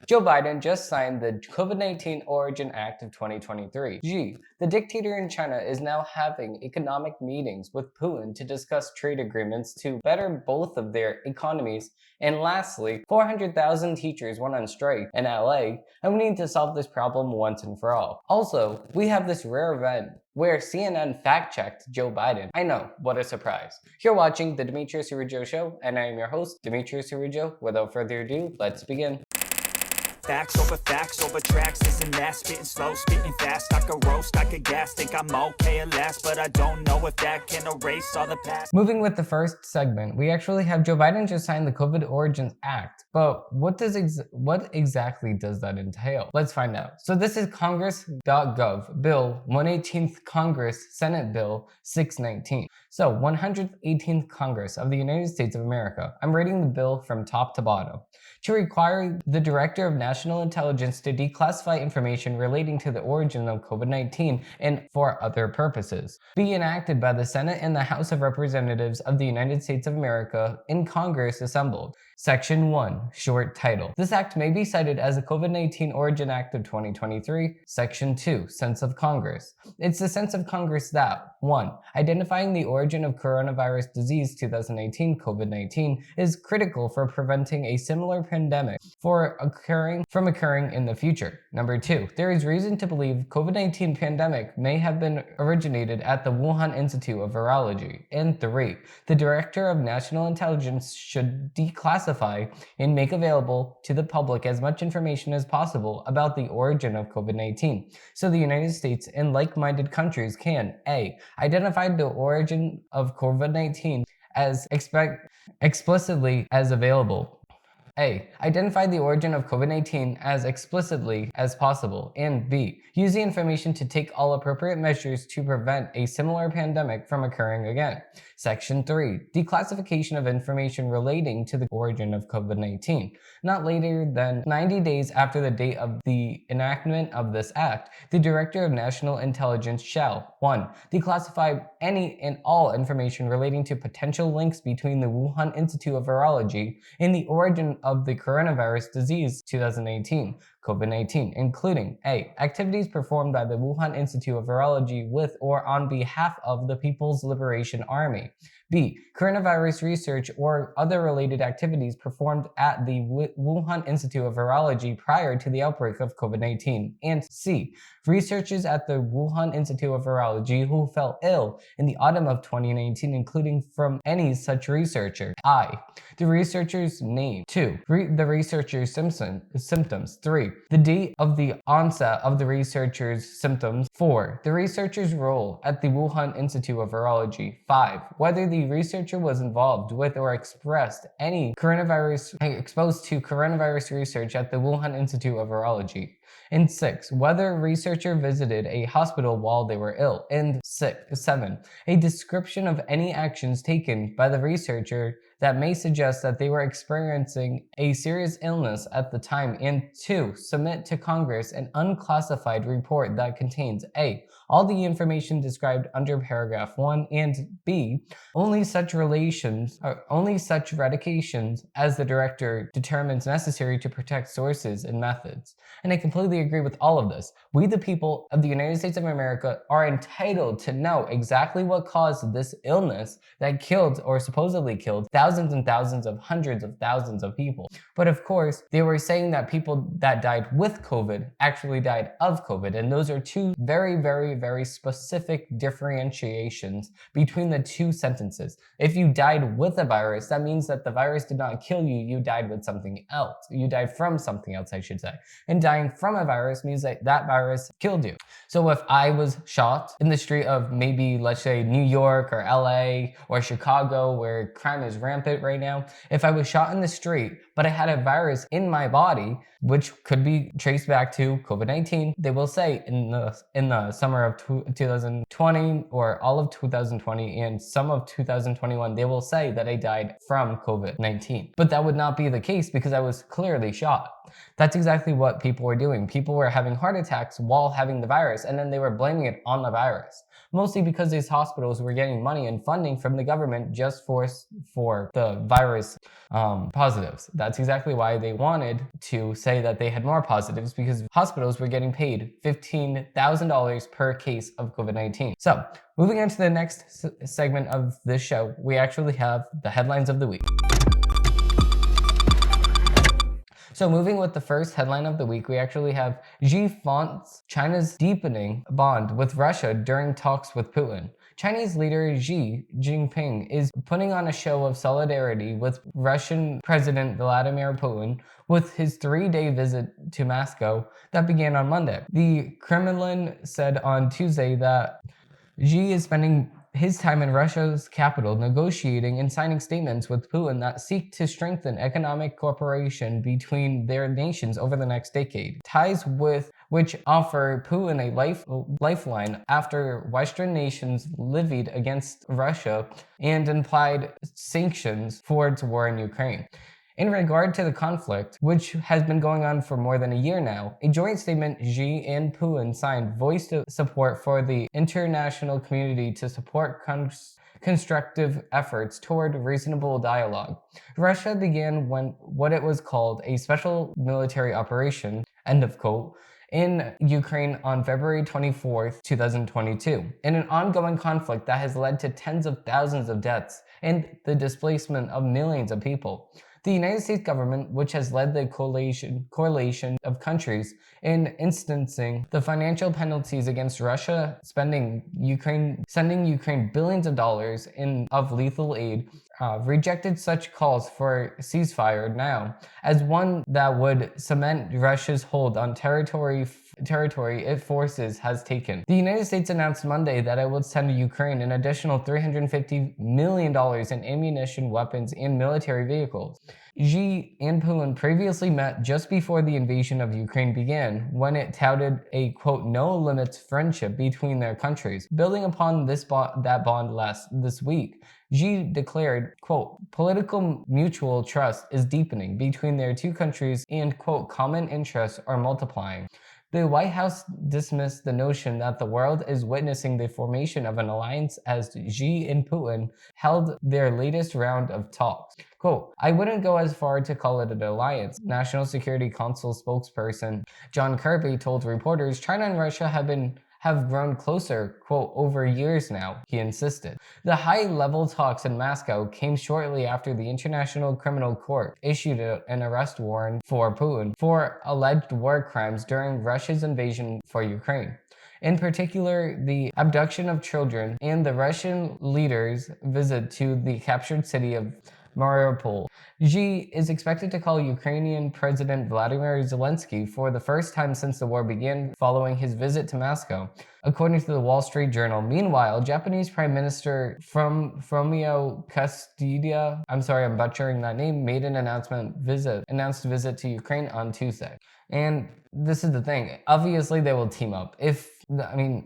Joe Biden just signed the COVID-19 Origin Act of 2023. G. The dictator in China is now having economic meetings with Putin to discuss trade agreements to better both of their economies. And lastly, 400,000 teachers went on strike in LA, and we need to solve this problem once and for all. Also, we have this rare event where CNN fact-checked Joe Biden. I know, what a surprise. You're watching the Demetrios Araujo Show, and I am your host, Demetrios Araujo. Without further ado, let's begin. Facts over tracks, this and that, spitting slow, spitting fast, I could roast, I could gas, think I'm okay at last, but I don't know if that can erase all the past. Moving with the first segment, we actually have Joe Biden just signed the COVID Origins Act, but what exactly does that entail? Let's find out. So this is Congress.gov, Bill 118th Congress, Senate Bill 619. So 118th Congress of the United States of America. I'm reading the bill from top to bottom. To require the Director of National Intelligence to declassify information relating to the origin of COVID-19 and for other purposes. Be enacted by the Senate and the House of Representatives of the United States of America in Congress assembled. Section 1, short title. This act may be cited as the COVID-19 Origin Act of 2023. Section 2, sense of Congress. It's the sense of Congress that 1. Identifying the origin of coronavirus disease 2019 COVID-19 is critical for preventing a similar pandemic from occurring in the future. Number 2. There is reason to believe COVID-19 pandemic may have been originated at the Wuhan Institute of Virology. And 3. The Director of National Intelligence should declassify and make available to the public as much information as possible about the origin of COVID-19, so the United States and like-minded countries can A. Identify the origin of COVID-19 as explicitly as available. A. Identify the origin of COVID-19 as explicitly as possible, and B. Use the information to take all appropriate measures to prevent a similar pandemic from occurring again. Section 3. Declassification of information relating to the origin of COVID-19. Not later than 90 days after the date of the enactment of this act, the Director of National Intelligence shall 1. Declassify any and all information relating to potential links between the Wuhan Institute of Virology and the origin of the coronavirus disease 2018, COVID-19, including A. Activities performed by the Wuhan Institute of Virology with or on behalf of the People's Liberation Army. B. Coronavirus research or other related activities performed at the Wuhan Institute of Virology prior to the outbreak of COVID-19. And C. Researchers at the Wuhan Institute of Virology who fell ill in the autumn of 2019, including from any such researcher. I. The researcher's name. 2. The researcher's symptoms. 3. The date of the onset of the researcher's symptoms. 4. The researcher's role at the Wuhan Institute of Virology. 5. Whether the researcher was involved with or exposed to coronavirus research at the Wuhan Institute of Virology. And 6. Whether researcher visited a hospital while they were ill. And 7. A description of any actions taken by the researcher that may suggest that they were experiencing a serious illness at the time. And 2. Submit to Congress an unclassified report that contains A. All the information described under paragraph 1, and B. Only such redirections as the director determines necessary to protect sources and methods. And I completely agree with all of this. We, the people of the United States of America, are entitled to know exactly what caused this illness that killed or supposedly killed thousands and thousands of hundreds of thousands of people. But of course, they were saying that people that died with COVID actually died of COVID. And those are two very, very, very specific differentiations between the two sentences. If you died with a virus, that means that the virus did not kill you. You died with something else. You died from something else, I should say. And dying from a virus means that that virus killed you. So if I was shot in the street of maybe, let's say, New York or LA or Chicago, where crime is rampant right now, if I was shot in the street, but I had a virus in my body, which could be traced back to COVID-19, they will say in the summer of 2020 or all of 2020 and some of 2021, they will say that I died from COVID-19. But that would not be the case because I was clearly shot. That's exactly what people were doing. People were having heart attacks while having the virus, and then they were blaming it on the virus. mostly because these hospitals were getting money and funding from the government just for the virus positives. That's exactly why they wanted to say that they had more positives, because hospitals were getting paid $15,000 per case of COVID-19. So, moving on to the next segment of this show, we actually have the headlines of the week. So moving with the first headline of the week, we actually have Xi vaunts China's deepening bond with Russia during talks with Putin. Chinese leader Xi Jinping is putting on a show of solidarity with Russian President Vladimir Putin with his 3-day visit to Moscow that began on Monday. The Kremlin said on Tuesday that Xi is spending his time in Russia's capital negotiating and signing statements with Putin that seek to strengthen economic cooperation between their nations over the next decade. Ties with which offer Putin a lifeline after Western nations levied against Russia and implied sanctions for its war in Ukraine. In regard to the conflict, which has been going on for more than a year now, a joint statement Xi and Putin signed voiced support for the international community to support constructive efforts toward reasonable dialogue. Russia began what it was called a special military operation, end of quote, in Ukraine on February 24th, 2022, in an ongoing conflict that has led to tens of thousands of deaths and the displacement of millions of people. The United States government, which has led the coalition of countries in instancing the financial penalties against Russia, sending Ukraine billions of dollars of lethal aid, rejected such calls for ceasefire now as one that would cement Russia's hold on territory its forces has taken. The United States announced Monday that it would send Ukraine an additional $350 million in ammunition, weapons, and military vehicles. Xi and Putin previously met just before the invasion of Ukraine began, when it touted a, quote, no-limits friendship between their countries. Building upon that bond this week, Xi declared, quote, political mutual trust is deepening between their two countries and, quote, common interests are multiplying. The White House dismissed the notion that the world is witnessing the formation of an alliance as Xi and Putin held their latest round of talks. Quote, I wouldn't go as far to call it an alliance. National Security Council spokesperson John Kirby told reporters China and Russia have grown closer, quote, over years now, he insisted. The high-level talks in Moscow came shortly after the International Criminal Court issued an arrest warrant for Putin for alleged war crimes during Russia's invasion for Ukraine. In particular, the abduction of children and the Russian leader's visit to the captured city of Mariupol. Xi is expected to call Ukrainian President Vladimir Zelensky for the first time since the war began following his visit to Moscow, according to the Wall Street Journal. Meanwhile, Japanese Prime Minister Fumio Kishida, I'm sorry I'm butchering that name, made an announced visit to Ukraine on Tuesday. And this is the thing, obviously they will team up.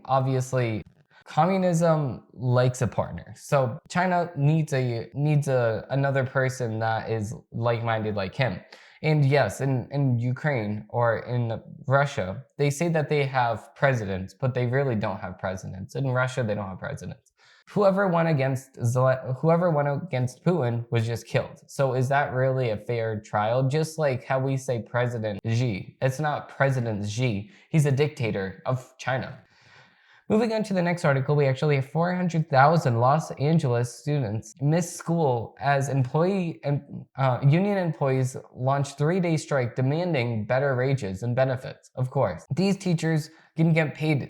Obviously communism likes a partner. So China needs another person that is like-minded like him. And yes, in Ukraine or in Russia, they say that they have presidents, but they really don't have presidents. In Russia, they don't have presidents. Whoever went against Putin was just killed. So is that really a fair trial? Just like how we say President Xi. It's not President Xi. He's a dictator of China. Moving on to the next article, we actually have 400,000 Los Angeles students missed school as union employees launched 3-day strike demanding better wages and benefits, of course. These teachers can get paid,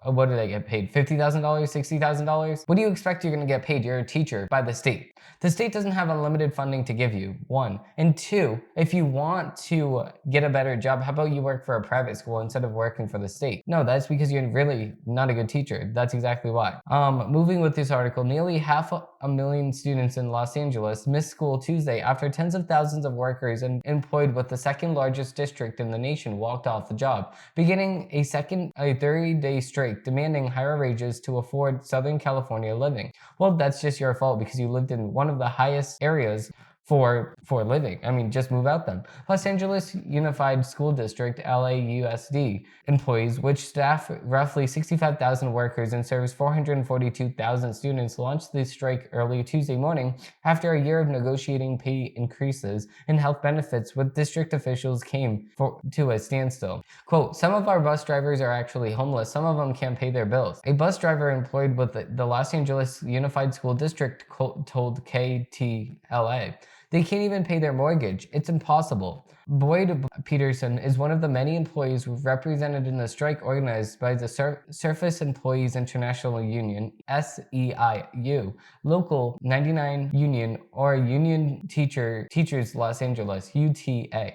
what do they get paid? $50,000, $60,000? What do you expect you're going to get paid? You're a teacher by the state. The state doesn't have unlimited funding to give you, 1. And 2, if you want to get a better job, how about you work for a private school instead of working for the state? No, that's because you're really not a good teacher. That's exactly why. Moving with this article, nearly 500,000 students in Los Angeles missed school Tuesday after tens of thousands of workers employed with the second largest district in the nation walked off the job, beginning a 30-day strike demanding higher wages to afford Southern California living. Well, that's just your fault because you lived in one of the highest areas for living. I mean, just move out them. Los Angeles Unified School District, LAUSD, employees, which staff roughly 65,000 workers and serves 442,000 students, launched the strike early Tuesday morning after a year of negotiating pay increases and health benefits with district officials came to a standstill. Quote, some of our bus drivers are actually homeless. Some of them can't pay their bills. A bus driver employed with the Los Angeles Unified School District told KTLA. They can't even pay their mortgage. It's impossible. Boyd Peterson is one of the many employees represented in the strike organized by the Surface Employees International Union, SEIU, Local 99 Union, or Union Teachers Los Angeles, UTA,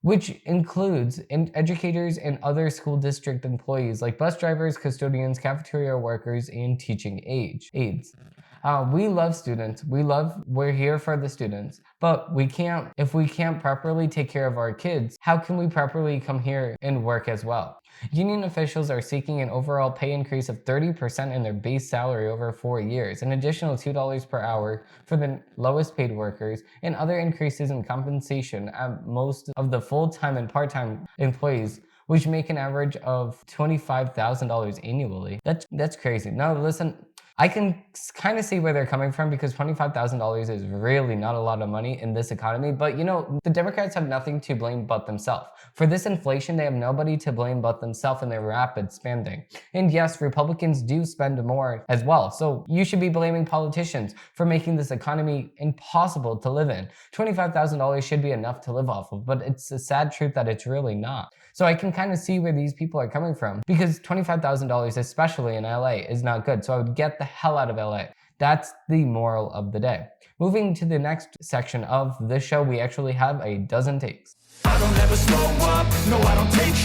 which includes educators and other school district employees like bus drivers, custodians, cafeteria workers, and teaching aides. We love students. We're here for the students, but if we can't properly take care of our kids, how can we properly come here and work as well? Union officials are seeking an overall pay increase of 30% in their base salary over 4 years, an additional $2 per hour for the lowest paid workers, and other increases in compensation at most of the full-time and part-time employees, which make an average of $25,000 annually. That's crazy. Now listen, I can kind of see where they're coming from because $25,000 is really not a lot of money in this economy. But the Democrats have nothing to blame but themselves. For this inflation, they have nobody to blame but themselves and their rapid spending. And yes, Republicans do spend more as well. So you should be blaming politicians for making this economy impossible to live in. $25,000 should be enough to live off of, but it's a sad truth that it's really not. So I can kind of see where these people are coming from because $25,000, especially in LA, is not good. So I would get the hell out of LA. That's the moral of the day. Moving to the next section of the show, we actually have a dozen takes. I don't ever slow up, no I don't take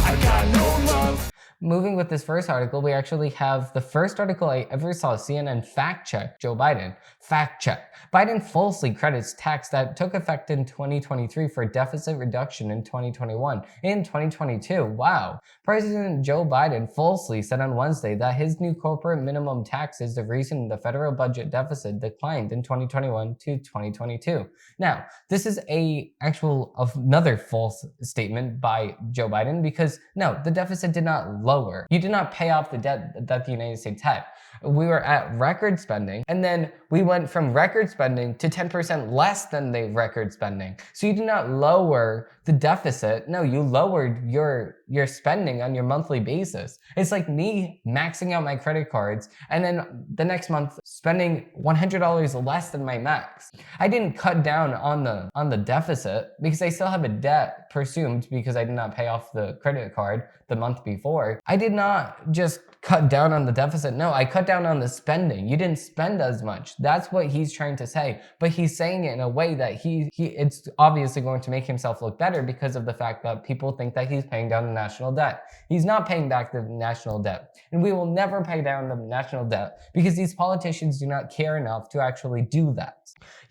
I got no love. Moving with this first article, we actually have the first article I ever saw CNN fact check Joe Biden. Fact check. Biden falsely credits tax that took effect in 2023 for deficit reduction in 2021. In 2022, wow. President Joe Biden falsely said on Wednesday that his new corporate minimum tax is the reason the federal budget deficit declined in 2021 to 2022. Now, this is another false statement by Joe Biden because no, the deficit did not lower. You did not pay off the debt that the United States had. We were at record spending, and then we went from record spending to 10% less than the record spending. So you did not lower the deficit. No, you lowered your spending on your monthly basis. It's like me maxing out my credit cards and then the next month spending $100 less than my max. I didn't cut down on the deficit because I still have a debt presumed because I did not pay off the credit card the month before. I did not just cut down on the deficit. No, I cut down on the spending. You didn't spend as much. That's what he's trying to say. But he's saying it in a way that it's obviously going to make himself look better because of the fact that people think that he's paying down the national debt. He's not paying back the national debt. And we will never pay down the national debt because these politicians do not care enough to actually do that.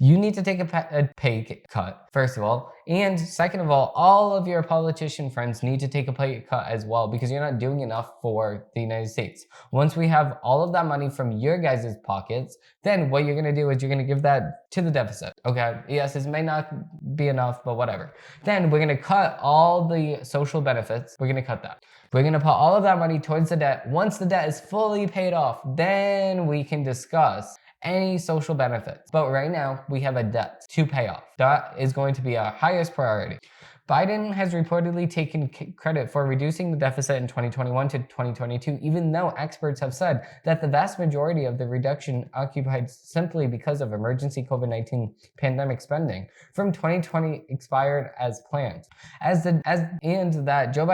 You need to take a pay cut, first of all. And second of all of your politician friends need to take a pay cut as well because you're not doing enough for the United States. Once we have all of that money from your guys' pockets, then what you're going to do is you're going to give that to the deficit. Okay? Yes, it may not be enough, but whatever. Then we're going to cut all the social benefits. We're going to cut that. We're going to put all of that money towards the debt. Once the debt is fully paid off, then we can discuss any social benefits. But right now, we have a debt to pay off. That is going to be our highest priority. Biden has reportedly taken credit for reducing the deficit in 2021 to 2022, even though experts have said that the vast majority of the reduction occupied simply because of emergency COVID-19 pandemic spending from 2020 expired as planned. That Joe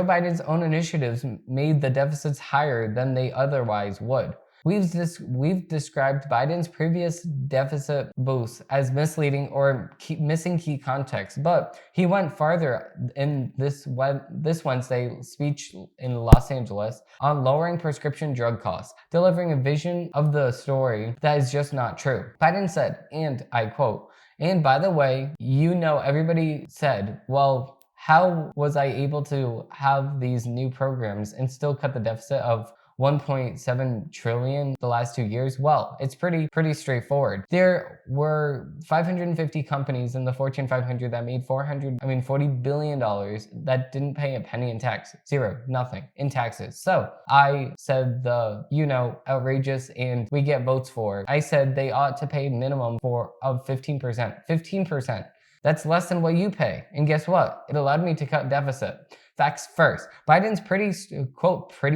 Biden's own initiatives made the deficits higher than they otherwise would. We've described Biden's previous deficit boosts as misleading or missing key context, but he went farther in this Wednesday speech in Los Angeles on lowering prescription drug costs, delivering a vision of the story that is just not true. Biden said, and I quote, "And by the way, everybody said, well, how was I able to have these new programs and still cut the deficit of 1.7 trillion the last 2 years? Well, it's pretty straightforward. There were 550 companies in the Fortune 500 that made $40 billion that didn't pay a penny in tax. Zero, nothing in taxes. So I said outrageous and we get votes for. I said they ought to pay minimum of 15%. 15%. That's less than what you pay. And guess what? It allowed me to cut deficit. Facts first. Biden's pretty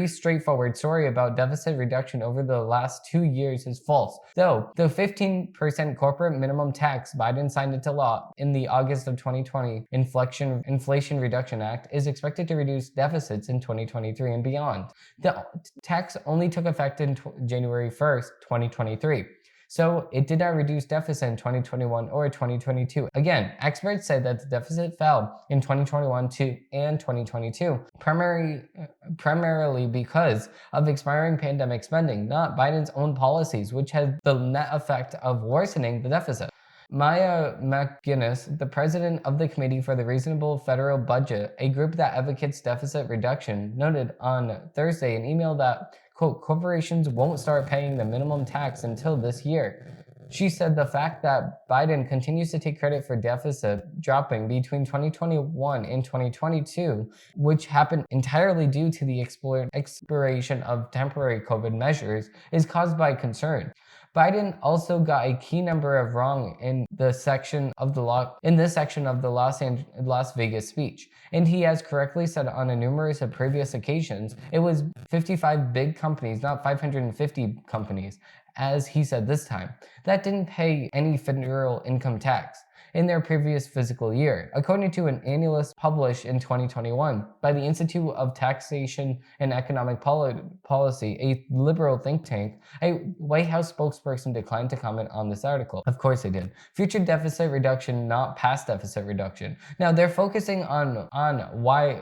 straightforward story about deficit reduction over the last 2 years is false. Though the 15% corporate minimum tax Biden signed into law in the August of 2020 Inflation Reduction Act is expected to reduce deficits in 2023 and beyond. The tax only took effect in January 1st, 2023. So it did not reduce deficit in 2021 or 2022. Again, experts say that the deficit fell in 2021 and 2022, primarily because of expiring pandemic spending, not Biden's own policies, which had the net effect of worsening the deficit. Maya McGuinness, the president of the Committee for the Reasonable Federal Budget, a group that advocates deficit reduction, noted on Thursday an email that, quote, corporations won't start paying the minimum tax until this year. She said the fact that Biden continues to take credit for deficit dropping between 2021 and 2022, which happened entirely due to the expiration of temporary COVID measures, is caused by concern. Biden also got a key number of wrong in this section of the Las Vegas speech, and he has correctly said on numerous previous occasions it was 55 big companies, not 550 companies, as he said this time, that didn't pay any federal income tax in their previous fiscal year, according to an annual published in 2021 by the Institute of Taxation and Economic Policy, a liberal think tank. A White House spokesperson declined to comment on this article. Of course they did. Future deficit reduction, not past deficit reduction. Now they're focusing on why,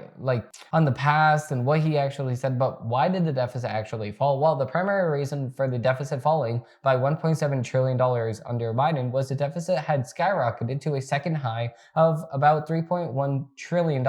on the past and what he actually said, but why did the deficit actually fall? Well, the primary reason for the deficit falling by $1.7 trillion under Biden was the deficit had skyrocketed to a second high of about $3.1 trillion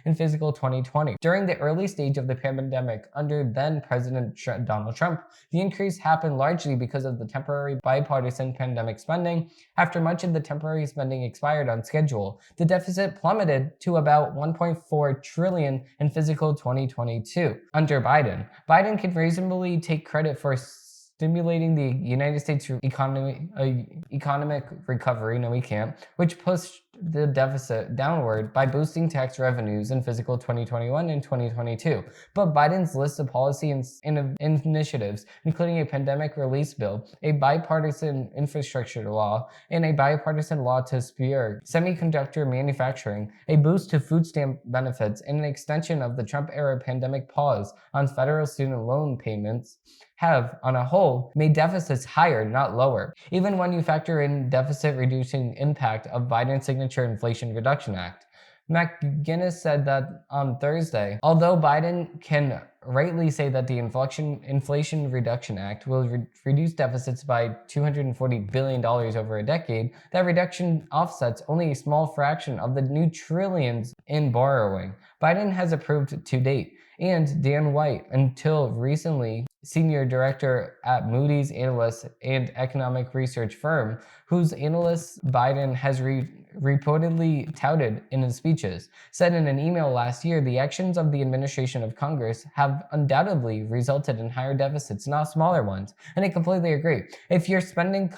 in fiscal 2020. During the early stage of the pandemic under then President Donald Trump, the increase happened largely because of the temporary bipartisan pandemic spending. After much of the temporary spending expired on schedule, the deficit plummeted to about $1.4 trillion in fiscal 2022. Under Biden, Biden could reasonably take credit for stimulating the United States economic recovery, no we can't, which pushed the deficit downward by boosting tax revenues in fiscal 2021 and 2022. But Biden's list of policy initiatives, including a pandemic release bill, a bipartisan infrastructure law, and a bipartisan law to spur semiconductor manufacturing, a boost to food stamp benefits, and an extension of the Trump-era pandemic pause on federal student loan payments, have, on a whole, made deficits higher, not lower, even when you factor in deficit-reducing impact of Biden's signature Inflation Reduction Act. McGuinness said that on Thursday, although Biden can rightly say that the Inflation Reduction Act will reduce deficits by $240 billion over a decade, that reduction offsets only a small fraction of the new trillions in borrowing Biden has approved to date. And Dan White, until recently senior director at Moody's Analysts and economic research firm, whose analysts Biden has reportedly touted in his speeches, said in an email last year, the actions of the administration of Congress have undoubtedly resulted in higher deficits, not smaller ones. And I completely agree. If your spending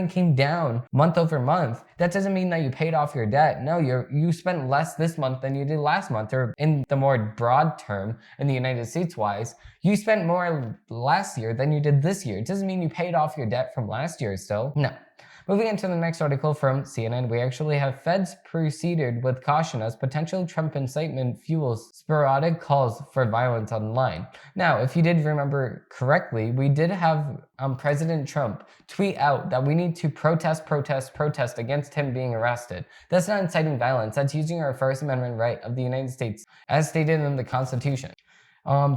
came down month over month, that doesn't mean that you paid off your debt. No, you spent less this month than you did last month, or in the more broad term, in the United States wise, you spent more last year than you did this year. It doesn't mean you paid off your debt from last year still. No. Moving into the next article from CNN, we actually have Feds proceeded with caution as potential Trump incitement fuels sporadic calls for violence online. Now, if you did remember correctly, we did have President Trump tweet out that we need to protest against him being arrested. That's not inciting violence. That's using our First Amendment right of the United States as stated in the Constitution.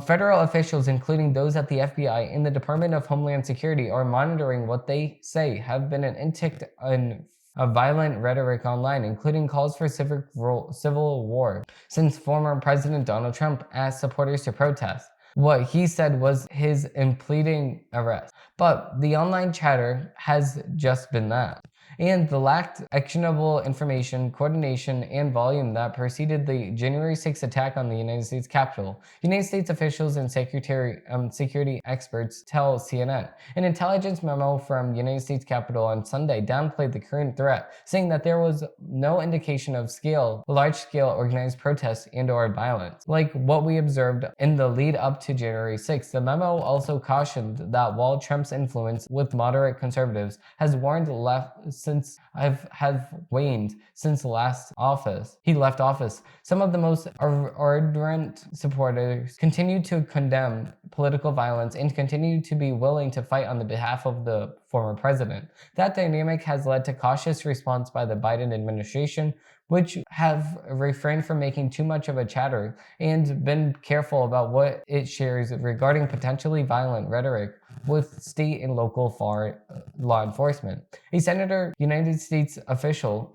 Federal officials, including those at the FBI and the Department of Homeland Security, are monitoring what they say have been an intick in violent rhetoric online, including calls for civil war, since former President Donald Trump asked supporters to protest. what he said was his impleading arrest. But the online chatter has just been that. And the lacked actionable information, coordination, and volume that preceded the January 6th attack on the United States Capitol. United States officials and security experts tell CNN. An intelligence memo from United States Capitol on Sunday downplayed the current threat, saying that there was no indication of large-scale organized protests and/or violence, like what we observed in the lead up to January 6th. The memo also cautioned that while Trump's influence with moderate conservatives has waned since he left office. Some of the most ardent supporters continue to condemn political violence and continue to be willing to fight on the behalf of the former president. That dynamic has led to cautious response by the Biden administration, which have refrained from making too much of a chatter and been careful about what it shares regarding potentially violent rhetoric with state and local law enforcement. A senior United States official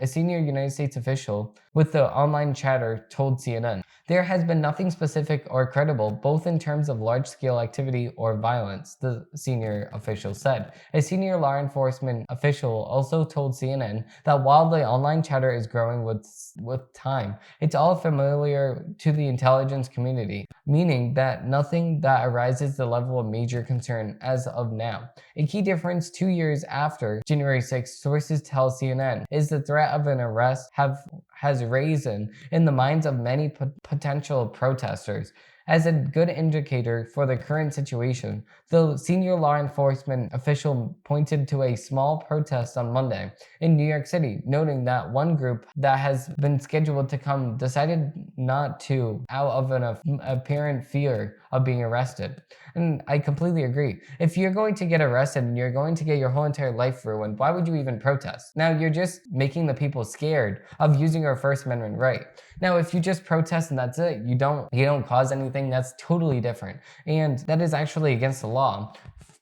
with the online chatter told CNN, "There has been nothing specific or credible, both in terms of large-scale activity or violence," the senior official said. A senior law enforcement official also told CNN that while the online chatter is growing with time, it's all familiar to the intelligence community, meaning that nothing that arises the level of major concern as of now. A key difference 2 years after January 6th, sources tell CNN, is the threat of an arrest has risen in the minds of many potential protesters. As a good indicator for the current situation, the senior law enforcement official pointed to a small protest on Monday in New York City, noting that one group that has been scheduled to come decided not to out of an apparent fear of being arrested. And I completely agree. If you're going to get arrested and you're going to get your whole entire life ruined, why would you even protest? Now, you're just making the people scared of using your First Amendment right. Now, if you just protest and that's it, you don't cause anything, that's totally different. And that is actually against the law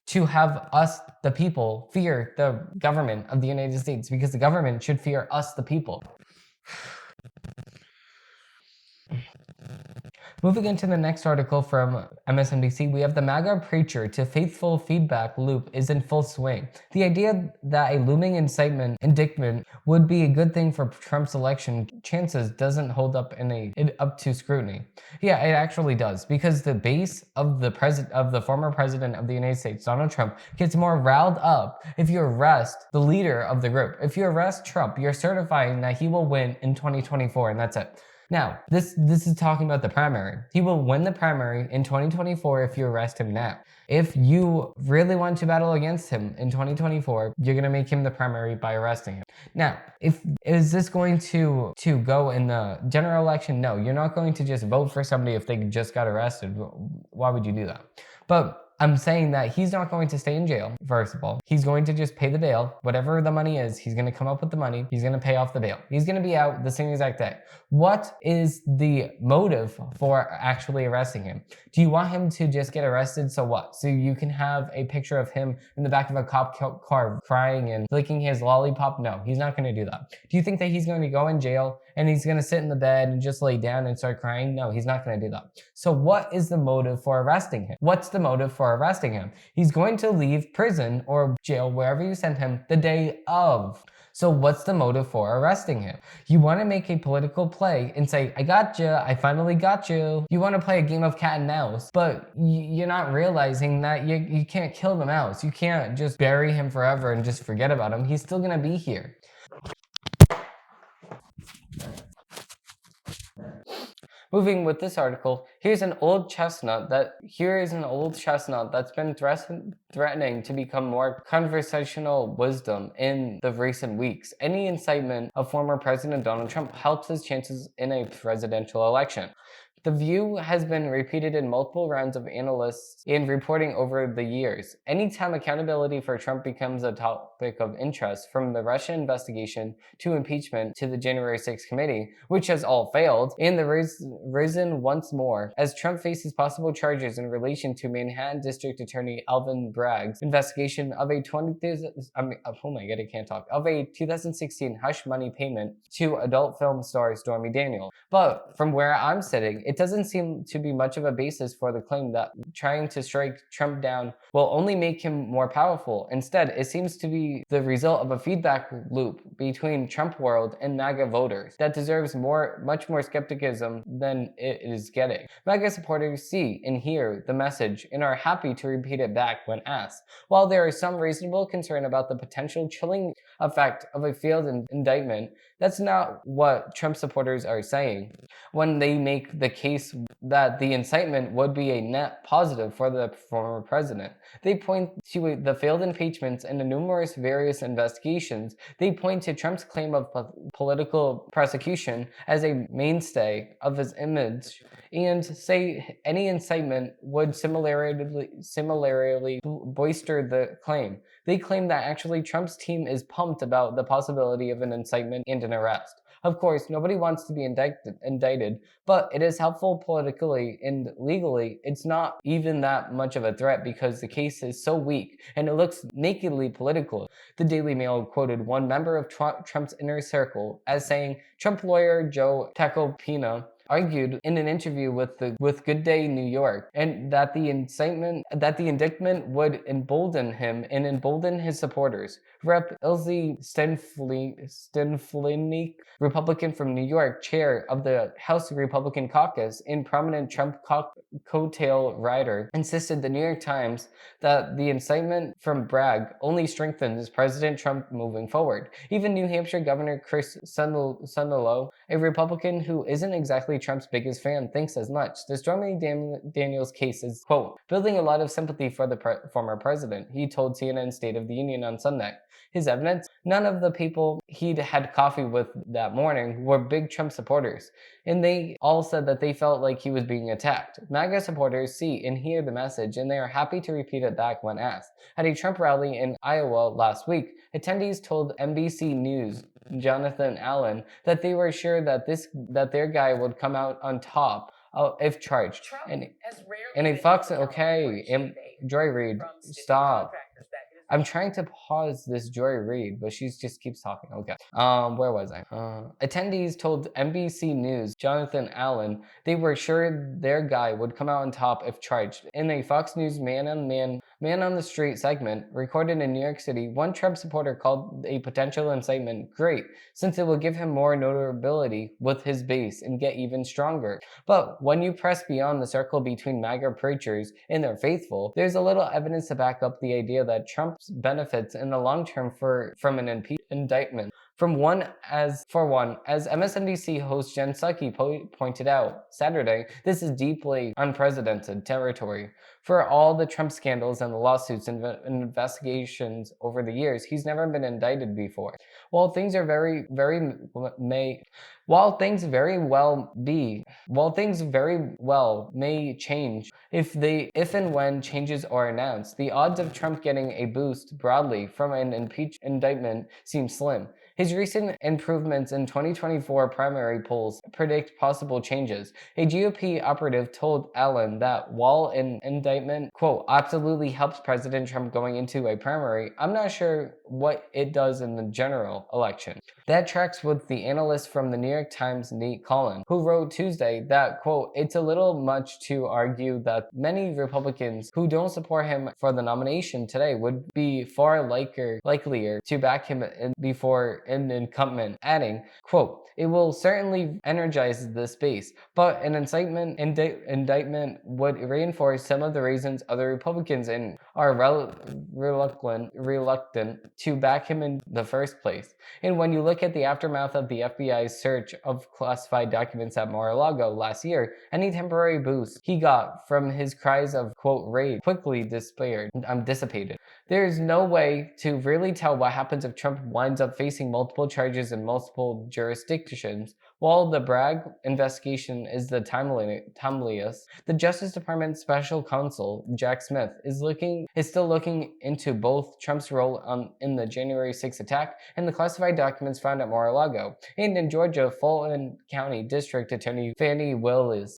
to have us, the people, fear the government of the United States, because the government should fear us, the people. Moving into the next article from MSNBC, we have the MAGA preacher to faithful feedback loop is in full swing. The idea that a looming indictment would be a good thing for Trump's election chances doesn't hold up up to scrutiny. Yeah, it actually does, because the base of the former president of the United States, Donald Trump, gets more riled up if you arrest the leader of the group. If you arrest Trump, you're certifying that he will win in 2024, and that's it. Now, this is talking about the primary. He will win the primary in 2024 if you arrest him now. If you really want to battle against him in 2024, you're going to make him the primary by arresting him. Now, is this going to go in the general election? No, you're not going to just vote for somebody if they just got arrested. Why would you do that? But I'm saying that he's not going to stay in jail, first of all. He's going to just pay the bail. Whatever the money is, he's going to come up with the money. He's going to pay off the bail. He's going to be out the same exact day. What is the motive for actually arresting him? Do you want him to just get arrested? So what? So you can have a picture of him in the back of a cop car crying and licking his lollipop? No, he's not going to do that. Do you think that he's going to go in jail and he's going to sit in the bed and just lay down and start crying? No, he's not going to do that. So what is the motive for arresting him? What's the motive for arresting him? He's going to leave prison or jail, wherever you send him, the day of. So what's the motive for arresting him? You want to make a political play and say, I got you, I finally got you. You want to play a game of cat and mouse, but you're not realizing that you can't kill the mouse. You can't just bury him forever and just forget about him. He's still going to be here. Moving with this article, here's an old chestnut that's been threatening to become more conversational wisdom in the recent weeks. Any incitement of former President Donald Trump helps his chances in a presidential election. The view has been repeated in multiple rounds of analysts in reporting over the years. Anytime accountability for Trump becomes a topic of interest, from the Russia investigation to impeachment to the January 6th committee, which has all failed, and the risen once more as Trump faces possible charges in relation to Manhattan District Attorney Alvin Bragg's investigation of a 2016 hush money payment to adult film star Stormy Daniels. But from where I'm sitting, it doesn't seem to be much of a basis for the claim that trying to strike Trump down will only make him more powerful. Instead, it seems to be the result of a feedback loop between Trump world and MAGA voters that deserves much more skepticism than it is getting. MAGA supporters see and hear the message and are happy to repeat it back when asked. While there is some reasonable concern about the potential chilling effect of a failed indictment, that's not what Trump supporters are saying when they make the case that the incitement would be a net positive for the former president. They point to the failed impeachments and the numerous various investigations. They point to Trump's claim of political prosecution as a mainstay of his image and say any incitement would similarly bolster the claim. They claim that actually Trump's team is pumped about the possibility of an incitement and an arrest. Of course, nobody wants to be indicted, but it is helpful politically and legally. It's not even that much of a threat because the case is so weak and it looks nakedly political. The Daily Mail quoted one member of Trump's inner circle as saying, Trump lawyer Joe Tacopina argued in an interview with Good Day New York, and that the indictment would embolden him and embolden his supporters. Rep. Ilse Stenflinick, Republican from New York, chair of the House Republican caucus and prominent Trump coattail rider, insisted the New York Times that the incitement from Bragg only strengthens President Trump moving forward. Even New Hampshire Governor Chris Sununu, a Republican who isn't exactly Trump's biggest fan, thinks as much. The Stormy Daniels case is, quote, building a lot of sympathy for the former president, he told CNN State of the Union on Sunday. His evidence? None of the people he'd had coffee with that morning were big Trump supporters, and they all said that they felt like he was being attacked. MAGA supporters see and hear the message, and they are happy to repeat it back when asked. At a Trump rally in Iowa last week, attendees told NBC News Jonathan Allen that they were sure that their guy would come out on top if charged. And a Fox, okay, Joy Reid, stop. I'm trying to pause this Joy Reid, but she just keeps talking. Okay. Where was I? Attendees told NBC News Jonathan Allen they were sure their guy would come out on top if charged. In a Fox News Man on the Street segment recorded in New York City, one Trump supporter called a potential incitement great, since it will give him more notability with his base and get even stronger. But when you press beyond the circle between MAGA preachers and their faithful, there's a little evidence to back up the idea that Trump benefits in the long term from an indictment. As MSNBC host Jen Psaki pointed out Saturday, this is deeply unprecedented territory. For all the Trump scandals and the lawsuits and investigations over the years, he's never been indicted before. While things very well may change if and when changes are announced, the odds of Trump getting a boost broadly from an indictment seem slim. His recent improvements in 2024 primary polls predict possible changes. A GOP operative told Allen that while an indictment, quote, absolutely helps President Trump going into a primary, I'm not sure what it does in the general election. That tracks with the analyst from the New York Times, Nate Collin, who wrote Tuesday that, quote, it's a little much to argue that many Republicans who don't support him for the nomination today would be far likelier to back him before an incumbent, adding, quote, it will certainly energize the space, but an indictment would reinforce some of the reasons other Republicans are reluctant to back him in the first place. And when you look at the aftermath of the FBI's search of classified documents at Mar-a-Lago last year, any temporary boost he got from his cries of, quote, raid quickly dissipated. There is no way to really tell what happens if Trump winds up facing multiple charges in multiple jurisdictions. While the Bragg investigation is the timeliest, the Justice Department Special Counsel Jack Smith is still looking into both Trump's role in the January 6th attack and the classified documents found at Mar-a-Lago. And in Georgia, Fulton County District Attorney Fani Willis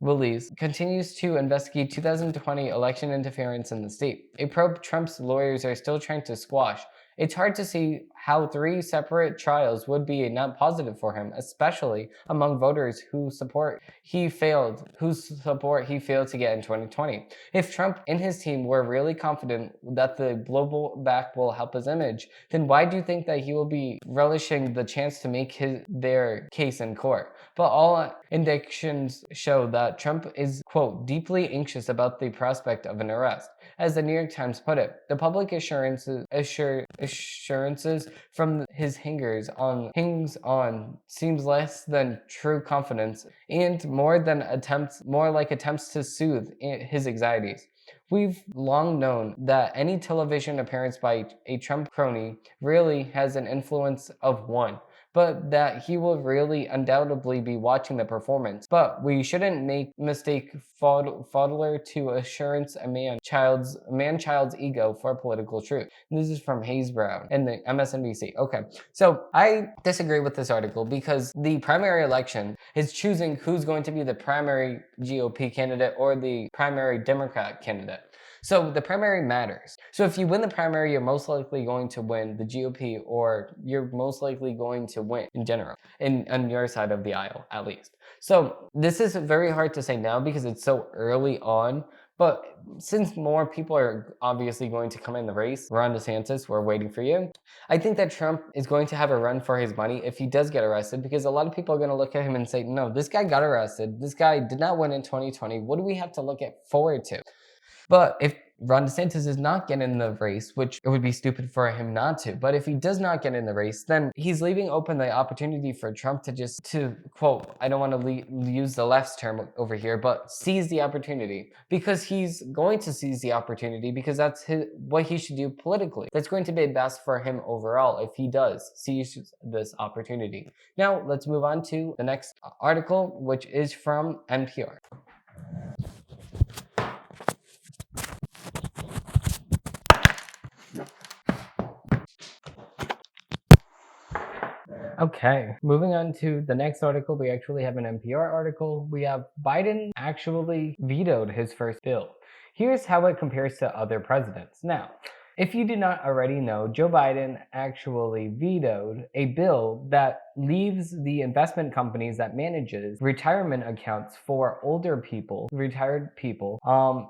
continues to investigate 2020 election interference in the state, a probe Trump's lawyers are still trying to squash. It's hard to see how 3 separate trials would be a net positive for him, especially among voters whose support he failed to get in 2020. If Trump and his team were really confident that the global back will help his image, then why do you think that he will be relishing the chance to make their case in court? But all indications show that Trump is, quote, deeply anxious about the prospect of an arrest. As the New York Times put it, the public assurances from his hangs on seems less than true confidence and more like attempts to soothe his anxieties. We've long known that any television appearance by a Trump crony really has an influence of one, but that he will really undoubtedly be watching the performance. But we shouldn't mistake fodder to assurance a man-child's ego for political truth. This is from Hayes Brown in the MSNBC. Okay, so I disagree with this article because the primary election is choosing who's going to be the primary GOP candidate or the primary Democrat candidate. So the primary matters. So if you win the primary, you're most likely going to win the GOP, or you're most likely going to win in general, on your side of the aisle, at least. So this is very hard to say now because it's so early on. But since more people are obviously going to come in the race, Ron DeSantis, we're waiting for you. I think that Trump is going to have a run for his money if he does get arrested, because a lot of people are going to look at him and say, no, this guy got arrested. This guy did not win in 2020. What do we have to look forward to? But if Ron DeSantis is not getting in the race, which it would be stupid for him not to, but if he does not get in the race, then he's leaving open the opportunity for Trump to quote, I don't want to use the left's term over here, but seize the opportunity, because he's going to seize the opportunity because that's what he should do politically. That's going to be best for him overall if he does seize this opportunity. Now, let's move on to the next article, which is from NPR. Okay, moving on to the next article, we actually have an NPR article. We have Biden actually vetoed his first bill. Here's how it compares to other presidents. Now, if you do not already know, Joe Biden actually vetoed a bill that leaves the investment companies that manages retirement accounts for retired people.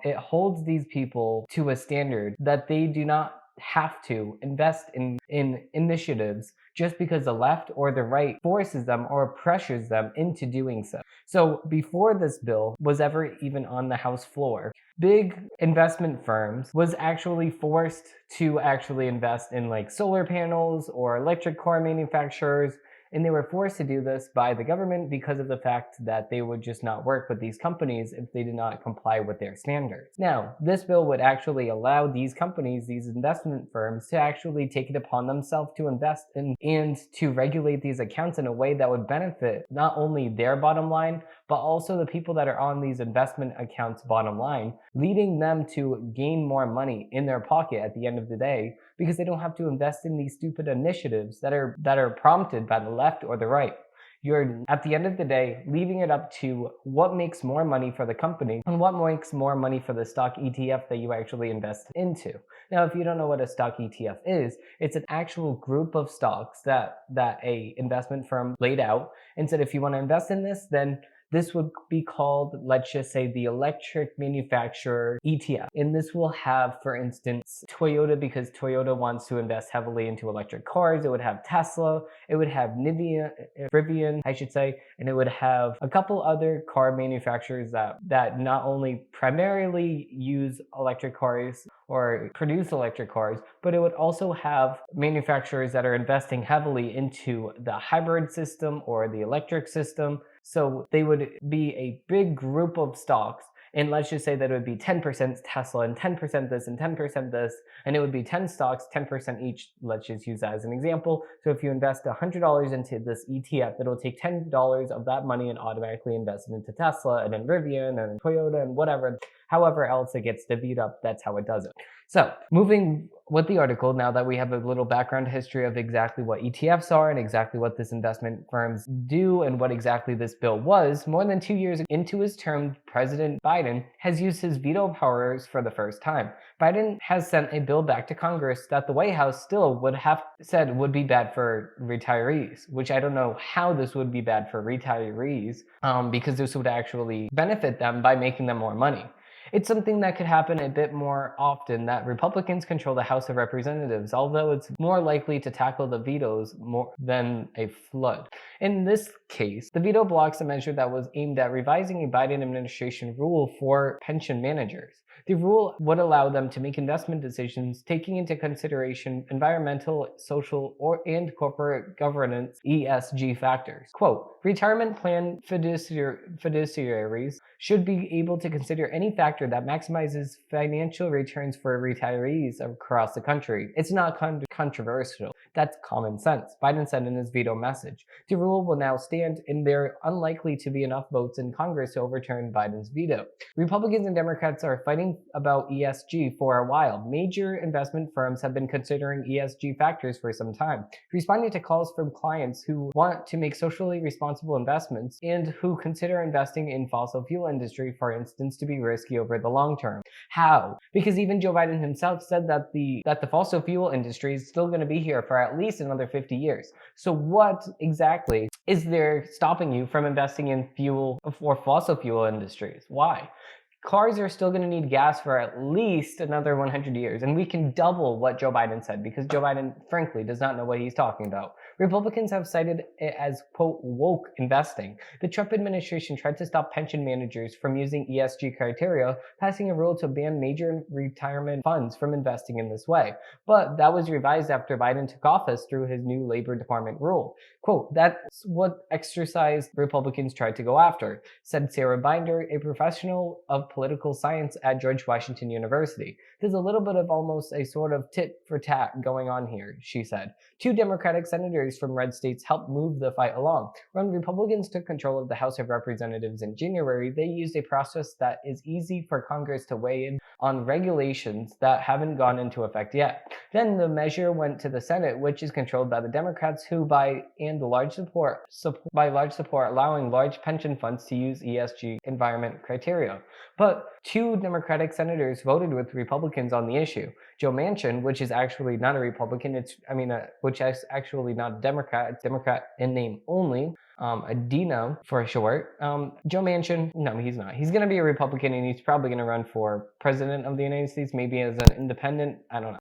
It holds these people to a standard that they do not have to invest in initiatives just because the left or the right forces them or pressures them into doing so. So before this bill was ever even on the House floor, big investment firms was actually forced to actually invest in like solar panels or electric car manufacturers. And they were forced to do this by the government because of the fact that they would just not work with these companies if they did not comply with their standards. Now, this bill would actually allow these companies, these investment firms, to actually take it upon themselves to invest in and to regulate these accounts in a way that would benefit not only their bottom line, but also the people that are on these investment accounts' bottom line, leading them to gain more money in their pocket at the end of the day, because they don't have to invest in these stupid initiatives that are prompted by the left or the right. You're, at the end of the day, leaving it up to what makes more money for the company and what makes more money for the stock ETF that you actually invest into. Now, if you don't know what a stock ETF is, it's an actual group of stocks that a investment firm laid out and said, if you want to invest in this, then this would be called, let's just say, the electric manufacturer ETF. And this will have, for instance, Toyota, because Toyota wants to invest heavily into electric cars. It would have Tesla. It would have Rivian, I should say. And it would have a couple other car manufacturers that not only primarily use electric cars or produce electric cars, but it would also have manufacturers that are investing heavily into the hybrid system or the electric system. So they would be a big group of stocks, and let's just say that it would be 10% Tesla and 10% this and 10% this, and it would be 10 stocks, 10% each. Let's just use that as an example. So if you invest $100 into this ETF, it'll take $10 of that money and automatically invest it into Tesla and then Rivian and Toyota and whatever, however else it gets divvied up, that's how it does it. So moving with the article, now that we have a little background history of exactly what ETFs are and exactly what this investment firms do and what exactly this bill was, more than 2 years into his term, President Biden has used his veto powers for the first time. Biden has sent a bill back to Congress that the White House still would have said would be bad for retirees, which I don't know how this would be bad for retirees, because this would actually benefit them by making them more money. It's something that could happen a bit more often that Republicans control the House of Representatives, although it's more likely to tackle the vetoes more than a flood. In this case, the veto blocks a measure that was aimed at revising a Biden administration rule for pension managers. The rule would allow them to make investment decisions taking into consideration environmental, social, and corporate governance (ESG) factors. Quote, retirement plan fiduciaries should be able to consider any factor that maximizes financial returns for retirees across the country. It's not controversial. That's common sense, Biden said in his veto message. The rule will now stand, and there are unlikely to be enough votes in Congress to overturn Biden's veto. Republicans and Democrats are fighting about ESG for a while. Major investment firms have been considering ESG factors for some time, responding to calls from clients who want to make socially responsible investments and who consider investing in fossil fuel industry, for instance, to be risky over the long term. How? Because even Joe Biden himself said that the fossil fuel industry is still going to be here for at least another 50 years. So what exactly is there stopping you from investing in fuel or fossil fuel industries? Why? Cars are still going to need gas for at least another 100 years, and we can double what Joe Biden said because Joe Biden, frankly, does not know what he's talking about. Republicans have cited it as, quote, woke investing. The Trump administration tried to stop pension managers from using ESG criteria, passing a rule to ban major retirement funds from investing in this way. But that was revised after Biden took office through his new Labor Department rule. Quote, that's what exercise Republicans tried to go after, said Sarah Binder, a professional of political science at George Washington University. There's a little bit of almost a sort of tit for tat going on here, she said. 2 Democratic senators from red states helped move the fight along. When Republicans took control of the House of Representatives in January, they used a process that is easy for Congress to weigh in on regulations that haven't gone into effect yet. Then the measure went to the Senate, which is controlled by the Democrats, who by large support allowing large pension funds to use ESG environment criteria. But 2 Democratic senators voted with Republicans on the issue. Joe Manchin, which is actually not a Republican, which is actually not a Democrat, it's Democrat in name only, Adino for short. Joe Manchin, no, he's not. He's going to be a Republican, and he's probably going to run for president of the United States, maybe as an independent, I don't know.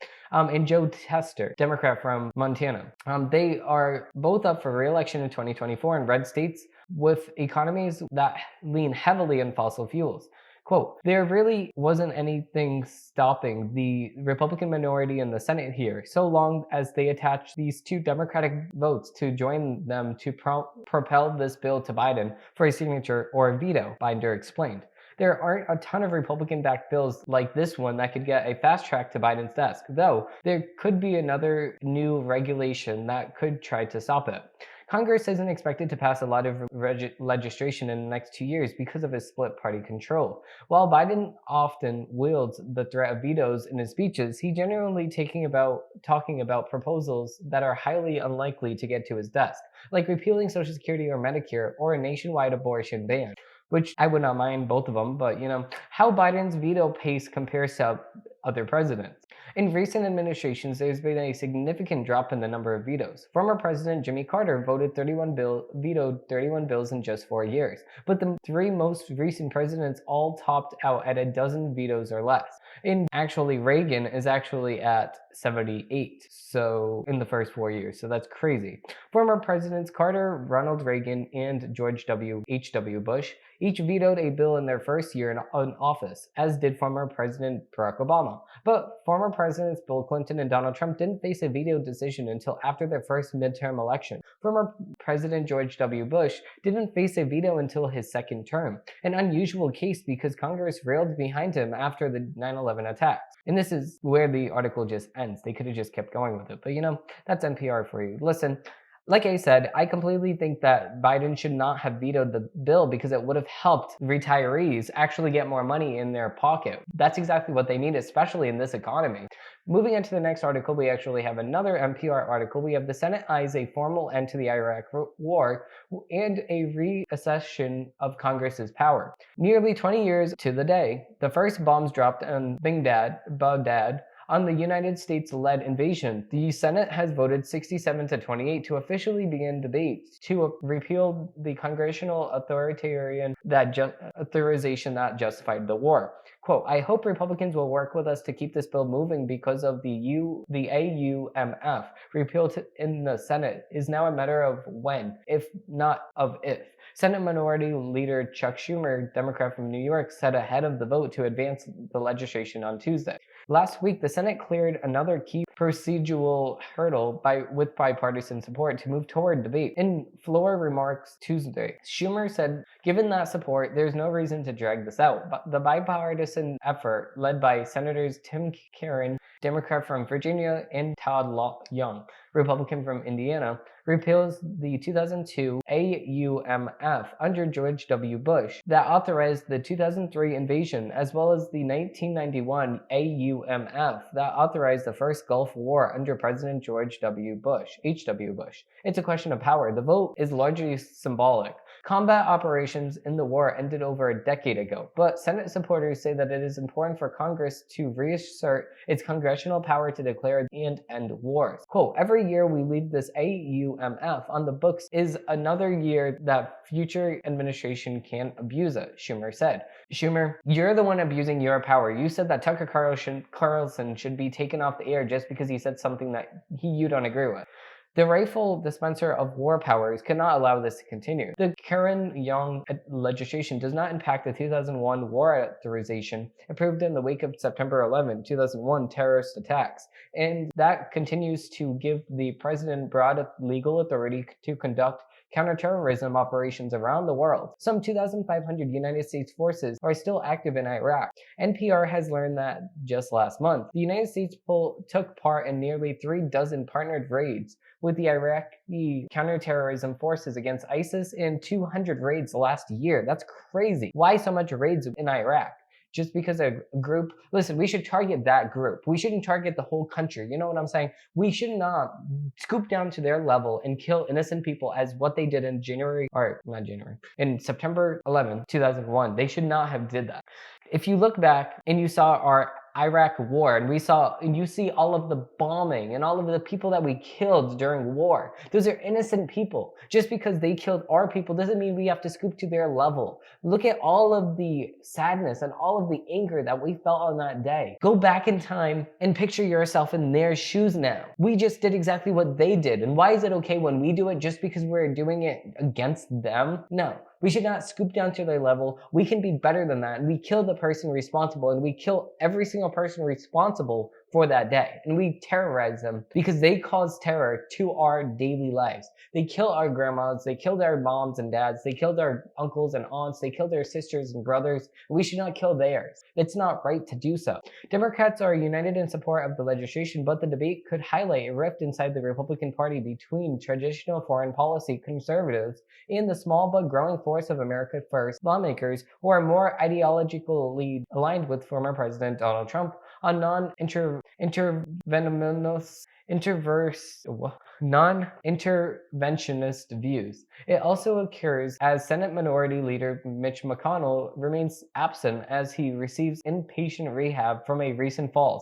And Joe Tester, Democrat from Montana. They are both up for re-election in 2024 in red states with economies that lean heavily on fossil fuels. Quote, there really wasn't anything stopping the Republican minority in the Senate here, so long as they attached these 2 Democratic votes to join them to propel this bill to Biden for a signature or a veto, Binder explained. There aren't a ton of Republican-backed bills like this one that could get a fast track to Biden's desk, though there could be another new regulation that could try to stop it. Congress isn't expected to pass a lot of legislation in the next 2 years because of his split-party control. While Biden often wields the threat of vetoes in his speeches, he generally talking about proposals that are highly unlikely to get to his desk, like repealing Social Security or Medicare or a nationwide abortion ban. Which I would not mind both of them, but how Biden's veto pace compares to other presidents. In recent administrations, there's been a significant drop in the number of vetoes. Former President Jimmy Carter vetoed 31 bills in just 4 years, but the 3 most recent presidents all topped out at a dozen vetoes or less. And actually, Reagan is actually at 78, so in the first 4 years, so that's crazy. Former presidents Carter, Ronald Reagan, and George H.W. Bush each vetoed a bill in their first year in office, as did former President Barack Obama. But former presidents Bill Clinton and Donald Trump didn't face a veto decision until after their first midterm election. Former President George W. Bush didn't face a veto until his second term, an unusual case because Congress railed behind him after the 9/11 attacks. And this is where the article just ends. They could have just kept going with it, but that's NPR for you. Listen, Like I said, I completely think that Biden should not have vetoed the bill because it would have helped retirees actually get more money in their pocket. That's exactly what they need, especially in this economy. Moving into the next article, we actually have another NPR article. We have the Senate eyes a formal end to the Iraq war and a reaccession of Congress's power. Nearly 20 years to the day, the first bombs dropped on Baghdad, on the United States-led invasion. The Senate has voted 67 to 28 to officially begin debates to repeal the congressional authorization that justified the war. Quote, I hope Republicans will work with us to keep this bill moving because of the AUMF. Repeal in the Senate is now a matter of when, if not of if. Senate Minority Leader Chuck Schumer, Democrat from New York, said ahead of the vote to advance the legislation on Tuesday. Last week, the Senate cleared another key procedural hurdle with bipartisan support to move toward debate. In floor remarks Tuesday, Schumer said, given that support, there's no reason to drag this out. But the bipartisan effort, led by Senators Tim Kaine, Democrat from Virginia, and Todd Young, Republican from Indiana, repeals the 2002 AUMF under George W. Bush that authorized the 2003 invasion, as well as the 1991 AUMF that authorized the first Gulf War under President George W. Bush, H.W. Bush. It's a question of power. The vote is largely symbolic. Combat operations in the war ended over a decade ago, but Senate supporters say that it is important for Congress to reassert its congressional power to declare and end wars. Quote, every year we leave this AUMF on the books is another year that future administration can abuse it, Schumer said. Schumer, you're the one abusing your power. You said that Tucker Carlson should be taken off the air just because he said something that you don't agree with. The rightful dispenser of war powers cannot allow this to continue. The Kaine-Young legislation does not impact the 2001 war authorization approved in the wake of September 11, 2001 terrorist attacks, and that continues to give the president broad legal authority to conduct counterterrorism operations around the world. Some 2,500 United States forces are still active in Iraq. NPR has learned that just last month. The United States took part in nearly 36 partnered raids with the Iraqi counterterrorism forces against ISIS and 200 raids last year. That's crazy. Why so much raids in Iraq? Just because a group, listen, we should target that group. We shouldn't target the whole country. You know what I'm saying? We should not scoop down to their level and kill innocent people as what they did in in September 11, 2001. They should not have did that. If you look back and you saw our Iraq war and you see all of the bombing and all of the people that we killed during war, those are innocent people. Just because they killed our people doesn't mean we have to scoop to their level. Look at all of the sadness and all of the anger that we felt on that day. Go back in time and picture yourself in their shoes now. We just did exactly what they did. And why is it okay when we do it just because we're doing it against them? No. We should not scoop down to their level. We can be better than that. And we kill the person responsible, and we kill every single person responsible for that day. And we terrorize them because they cause terror to our daily lives. They kill our grandmas, they killed our moms and dads, they killed our uncles and aunts, they killed their sisters and brothers. We should not kill theirs. It's not right to do so. Democrats are united in support of the legislation, but the debate could highlight a rift inside the Republican Party between traditional foreign policy conservatives and the small but growing force of America First lawmakers who are more ideologically aligned with former President Donald Trump on non-interventionist views. It also occurs as Senate Minority Leader Mitch McConnell remains absent as he receives inpatient rehab from a recent fall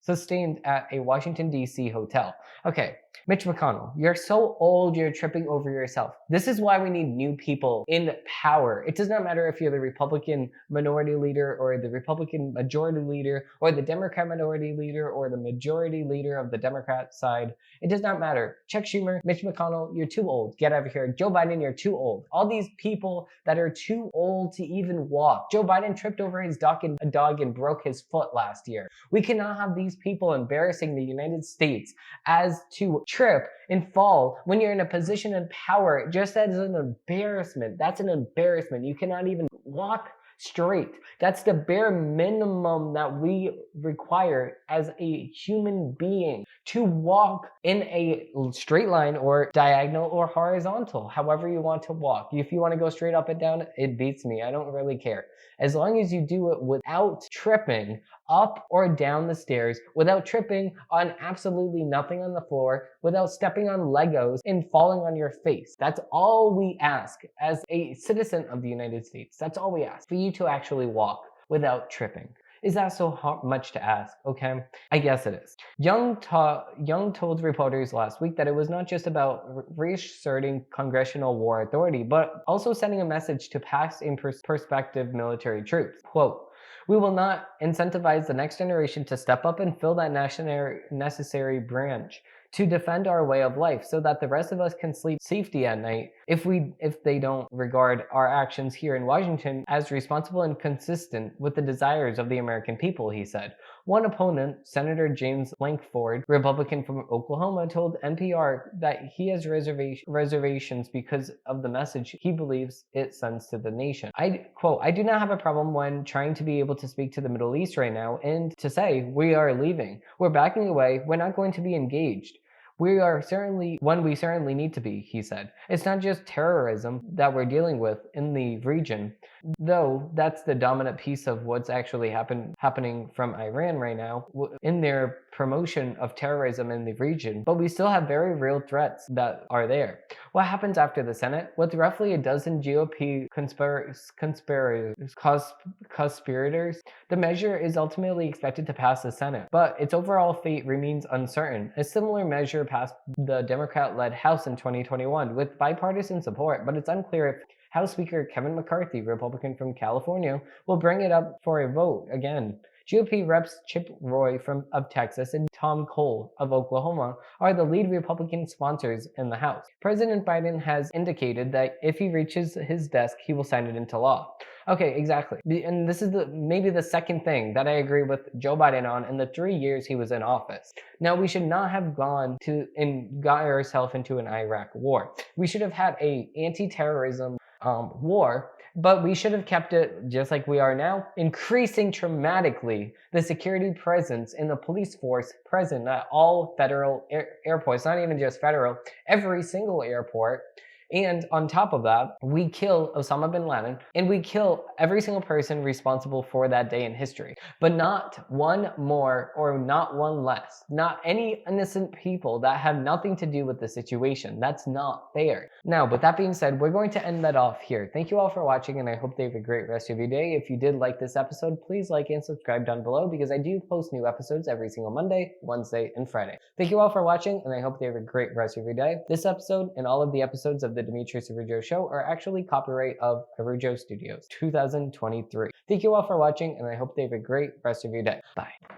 sustained at a Washington, D.C. hotel. Okay, Mitch McConnell, you're so old you're tripping over yourself. This is why we need new people in power. It does not matter if you're the Republican minority leader or the Republican majority leader or the Democrat minority leader or the majority leader of the Democrat side. It does not matter. Chuck Schumer, Mitch McConnell, you're too old. Get over here. Joe Biden, you're too old. All these people that are too old to even walk. Joe Biden tripped over his dog and broke his foot last year. We cannot have these people embarrassing the United States as to trip and fall when you're in a position of power just as an embarrassment. That's an embarrassment. You cannot even walk straight. That's the bare minimum that we require as a human being to walk in a straight line or diagonal or horizontal, however you want to walk. If you want to go straight up and down, it beats me. I don't really care. As long as you do it without tripping up or down the stairs, without tripping on absolutely nothing on the floor, without stepping on Legos and falling on your face. That's all we ask as a citizen of the United States. That's all we ask, for you to actually walk without tripping. Is that so much to ask? Okay, I guess it is. Young told reporters last week that it was not just about reasserting congressional war authority, but also sending a message to past and prospective military troops. Quote, "We will not incentivize the next generation to step up and fill that necessary branch to defend our way of life so that the rest of us can sleep safety at night if they don't regard our actions here in Washington as responsible and consistent with the desires of the American people," he said. One opponent, Senator James Lankford, Republican from Oklahoma, told NPR that he has reservations because of the message he believes it sends to the nation. I quote, "I do not have a problem when trying to be able to speak to the Middle East right now and to say we are leaving. We're backing away. We're not going to be engaged. We are certainly when we certainly need to be," he said. "It's not just terrorism that we're dealing with in the region, though that's the dominant piece of what's actually happening from Iran right now in their promotion of terrorism in the region, but we still have very real threats that are there." What happens after the Senate? With roughly a dozen GOP conspirators, the measure is ultimately expected to pass the Senate, but its overall fate remains uncertain. A similar measure passed the Democrat-led House in 2021 with bipartisan support, but it's unclear if House Speaker Kevin McCarthy, Republican from California, will bring it up for a vote again. GOP reps Chip Roy of Texas and Tom Cole of Oklahoma are the lead Republican sponsors in the House. President Biden has indicated that if he reaches his desk, he will sign it into law. Okay, exactly. And this is maybe the second thing that I agree with Joe Biden on in the 3 years he was in office. Now, we should not have gone to and got ourselves into an Iraq war. We should have had a anti-terrorism war, but we should have kept it just like we are now, increasing dramatically the security presence in the police force present at all federal airports, not even just federal, every single airport. And on top of that, we kill Osama bin Laden and we kill every single person responsible for that day in history. But not one more or not one less. Not any innocent people that have nothing to do with the situation. That's not fair. Now, with that being said, we're going to end that off here. Thank you all for watching, and I hope you have a great rest of your day. If you did like this episode, please like and subscribe down below because I do post new episodes every single Monday, Wednesday, and Friday. Thank you all for watching, and I hope you have a great rest of your day. This episode and all of the episodes of the Demetrios Araujo Show are actually copyright of Araujo Studios 2023. Thank you all for watching, and I hope you have a great rest of your day. Bye.